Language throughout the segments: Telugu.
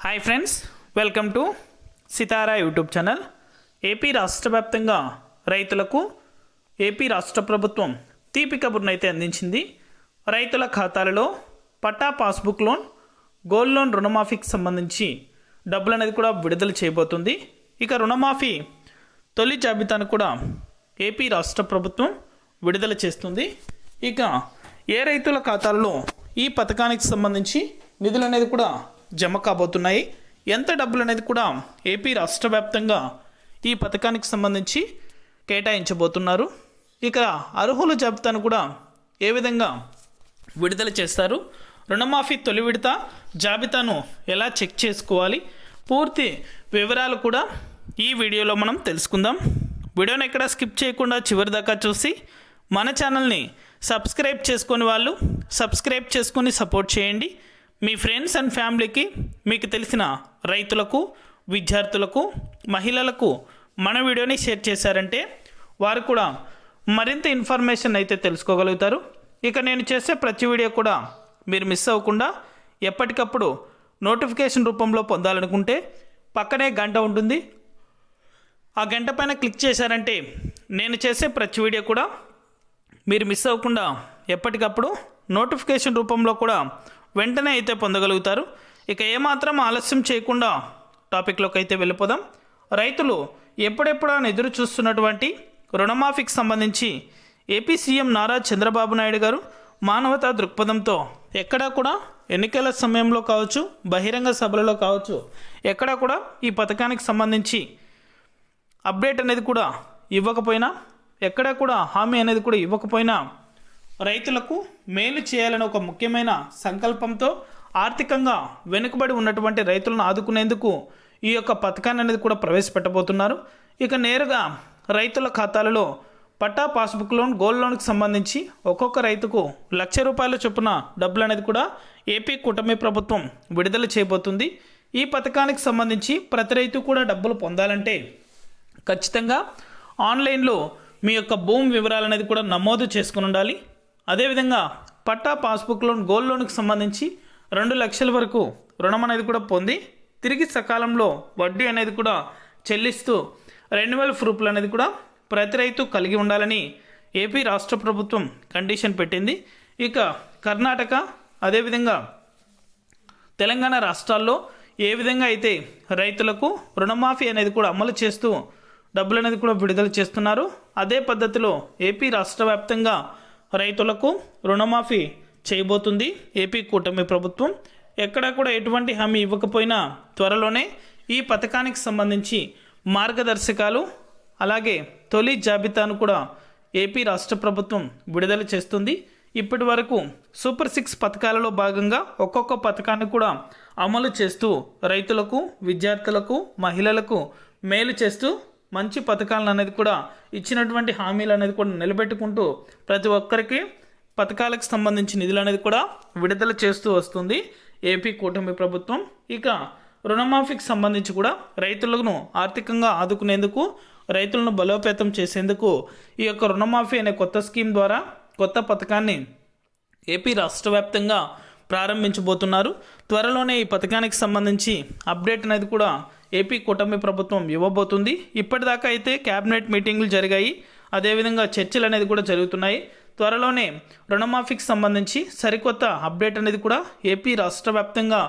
Hi friends, welcome to Sitara YouTube channel. AP రాష్ట్ర వ్యాప్తంగా రైతులకు ఏపీ రాష్ట్ర ప్రభుత్వం తీపి కబుర్నైతే అందించింది. రైతుల ఖాతాలలో పట్టా పాస్బుక్ లోన్, గోల్డ్ లోన్ రుణమాఫీకి సంబంధించి డబ్బులు అనేది కూడా విడుదల చేయబోతుంది. ఇక రుణమాఫీ తొలి జాబితాను కూడా ఏపీ రాష్ట్ర ప్రభుత్వం విడుదల చేస్తుంది. ఇక ఏ రైతుల ఖాతాలలో ఈ పథకానికి సంబంధించి నిధులు అనేది కూడా జమ కాబోతున్నాయి, ఎంత డబ్బులు అనేది కూడా ఏపీ రాష్ట్ర వ్యాప్తంగా ఈ పథకానికి సంబంధించి కేటాయించబోతున్నారు. ఇక అర్హుల జాబితాను కూడా ఏ విధంగా విడుదల చేస్తారు, రుణమాఫీ తొలి విడత జాబితాను ఎలా చెక్ చేసుకోవాలి, పూర్తి వివరాలు కూడా ఈ వీడియోలో మనం తెలుసుకుందాం. వీడియోని ఎక్కడ స్కిప్ చేయకుండా చివరి దాకా చూసి మన ఛానల్ని సబ్స్క్రైబ్ చేసుకొని వాళ్ళు సబ్స్క్రైబ్ చేసుకొని సపోర్ట్ చేయండి. మీ ఫ్రెండ్స్ అండ్ ఫ్యామిలీకి, మీకు తెలిసిన రైతులకు, విద్యార్థులకు, మహిళలకు మన వీడియోని షేర్ చేశారంటే వారు కూడా మరింత ఇన్ఫర్మేషన్ అయితే తెలుసుకోగలుగుతారు. ఇక నేను చేసే ప్రతి వీడియో కూడా మీరు మిస్ అవ్వకుండా ఎప్పటికప్పుడు నోటిఫికేషన్ రూపంలో పొందాలనుకుంటే పక్కనే గంట ఉంటుంది. ఆ గంట పైన క్లిక్ చేశారంటే నేను చేసే ప్రతి వీడియో కూడా మీరు మిస్ అవ్వకుండా ఎప్పటికప్పుడు నోటిఫికేషన్ రూపంలో కూడా వెంటనే అయితే పొందగలుగుతారు. ఇక ఏమాత్రం ఆలస్యం చేయకుండా టాపిక్లోకి అయితే వెళ్ళిపోదాం. రైతులు ఎప్పుడెప్పుడా ఎదురు చూస్తున్నటువంటి రుణమాఫీకి సంబంధించి ఏపీ సీఎం నారా చంద్రబాబు నాయుడు గారు మానవతా దృక్పథంతో ఎక్కడా కూడా ఎన్నికల సమయంలో కావచ్చు, బహిరంగ సభలలో కావచ్చు, ఎక్కడా కూడా ఈ పథకానికి సంబంధించి అప్డేట్ అనేది కూడా ఇవ్వకపోయినా, ఎక్కడా కూడా హామీ అనేది కూడా ఇవ్వకపోయినా రైతులకు మేలు చేయాలని ఒక ముఖ్యమైన సంకల్పంతో ఆర్థికంగా వెనుకబడి ఉన్నటువంటి రైతులను ఆదుకునేందుకు ఈ యొక్క పథకాన్ని అనేది కూడా ప్రవేశపెట్టబోతున్నారు. ఇక నేరుగా రైతుల ఖాతాలలో పట్టా పాస్బుక్ లోన్, గోల్డ్ లోన్కి సంబంధించి ఒక్కొక్క రైతుకు ₹1,00,000 చొప్పున డబ్బులు అనేది కూడా ఏపీ కూటమి ప్రభుత్వం విడుదల చేయబోతుంది. ఈ పథకానికి సంబంధించి ప్రతి రైతు కూడా డబ్బులు పొందాలంటే ఖచ్చితంగా ఆన్లైన్లో మీ యొక్క భూమి వివరాలు అనేది కూడా నమోదు చేసుకుని ఉండాలి. అదేవిధంగా పట్టా పాస్బుక్ లోన్, గోల్డ్ లోన్కి సంబంధించి 2 లక్షల వరకు రుణం అనేది కూడా పొంది తిరిగి సకాలంలో వడ్డీ అనేది కూడా చెల్లిస్తూ రెన్యువల్ ప్రూఫ్లు అనేది కూడా ప్రతి రైతు కలిగి ఉండాలని ఏపీ రాష్ట్ర ప్రభుత్వం కండిషన్ పెట్టింది. ఇక కర్ణాటక, అదేవిధంగా తెలంగాణ రాష్ట్రాల్లో ఏ విధంగా అయితే రైతులకు రుణమాఫీ అనేది కూడా అమలు చేస్తూ డబ్బులు అనేది కూడా విడుదల చేస్తున్నారు, అదే పద్ధతిలో ఏపీ రాష్ట్ర వ్యాప్తంగా రైతులకు రుణమాఫీ చేయబోతుంది ఏపీ కూటమి ప్రభుత్వం. ఎక్కడా కూడా ఎటువంటి హామీ ఇవ్వకపోయినా త్వరలోనే ఈ పథకానికి సంబంధించి మార్గదర్శకాలు, అలాగే తొలి జాబితాను కూడా ఏపీ రాష్ట్ర ప్రభుత్వం విడుదల చేస్తుంది. ఇప్పటి వరకు సూపర్ 6 పథకాలలో భాగంగా ఒక్కొక్క పథకాన్ని కూడా అమలు చేస్తూ రైతులకు, విద్యార్థులకు, మహిళలకు మేలు చేస్తూ మంచి పథకాలను అనేది కూడా ఇచ్చినటువంటి హామీలు అనేది కూడా నిలబెట్టుకుంటూ ప్రతి ఒక్కరికి పథకాలకు సంబంధించి నిధులు అనేది కూడా విడుదల చేస్తూ వస్తుంది ఏపీ కూటమి ప్రభుత్వం. ఇక రుణమాఫీకి సంబంధించి కూడా రైతులను ఆర్థికంగా ఆదుకునేందుకు, రైతులను బలోపేతం చేసేందుకు ఈ యొక్క రుణమాఫీ అనే కొత్త స్కీమ్ ద్వారా కొత్త పథకాన్ని ఏపీ రాష్ట్ర వ్యాప్తంగా ప్రారంభించబోతున్నారు. త్వరలోనే ఈ పథకానికి సంబంధించి అప్డేట్ అనేది కూడా ఏపీ కూటమి ప్రభుత్వం ఇవ్వబోతుంది. ఇప్పటిదాకా అయితే క్యాబినెట్ మీటింగ్లు జరిగాయి, అదేవిధంగా చర్చలు అనేది కూడా జరుగుతున్నాయి. త్వరలోనే రుణమాఫీకి సంబంధించి సరికొత్త అప్డేట్ అనేది కూడా ఏపీ రాష్ట్ర వ్యాప్తంగా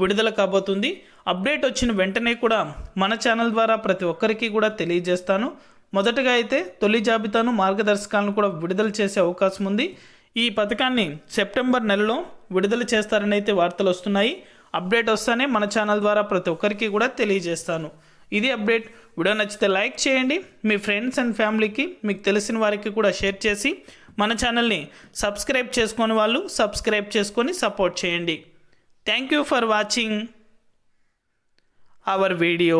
విడుదల కాబోతుంది. అప్డేట్ వచ్చిన వెంటనే కూడా మన ఛానల్ ద్వారా ప్రతి ఒక్కరికి కూడా తెలియజేస్తాను. మొదటగా అయితే తొలి జాబితాను, మార్గదర్శకాలను కూడా విడుదల చేసే అవకాశం ఉంది. ఈ పథకాన్ని సెప్టెంబర్ నెలలో విడుదల చేస్తారని అయితే వార్తలు వస్తున్నాయి. అప్డేట్ వస్తానే మన ఛానల్ ద్వారా ప్రతి ఒక్కరికి కూడా తెలియజేస్తాను. ఇది అప్డేట్. వీడియో నచ్చితే లైక్ చేయండి, మీ ఫ్రెండ్స్ అండ్ ఫ్యామిలీకి, మీకు తెలిసిన వారికి కూడా షేర్ చేసి మన ఛానల్ని సబ్స్క్రైబ్ చేసుకొని వాళ్ళు సబ్స్క్రైబ్ చేసుకొని సపోర్ట్ చేయండి. Thank you for watching our video.